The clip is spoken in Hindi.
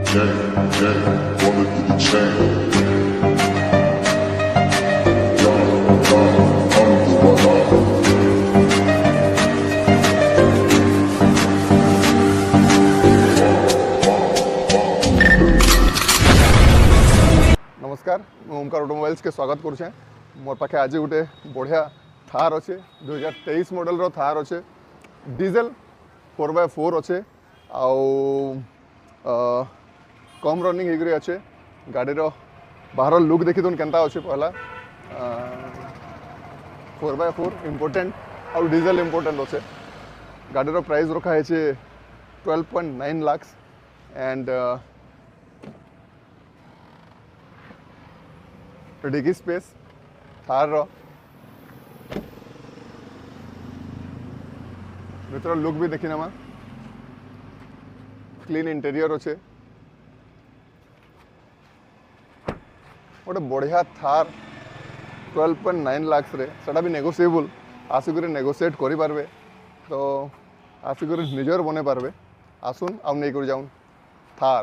नमस्कार मैं ओमकार ऑटोमोबाइल्स के स्वागत करुचे मोर पाखे आज गोटे बढ़िया थार अच्छे 2023 मॉडल रो थार अच्छे डीजेल 4x4 अच्छे आउ कम रनिंग होकर अच्छे गाड़ी रो बाहर लुक देखी तुम केनता अच्छे पहला 4x4 इम्पोर्टेंट आउ डीजेल इम्पोर्टेंट अच्छे गाड़ी रो प्राइस रखा है 12.9 lakh and dickey space Thar भीतर लुक भी देखी नमा क्लीन इंटेरियर अच्छे गोटे बढ़िया थार 12.9 लाख रे सेटा भी नेगोशिएबल आसिक नेगोशिएट करि पारबे तो आसिक निजर बने पारबे आसुन आउ नहीं कर जाऊन थार।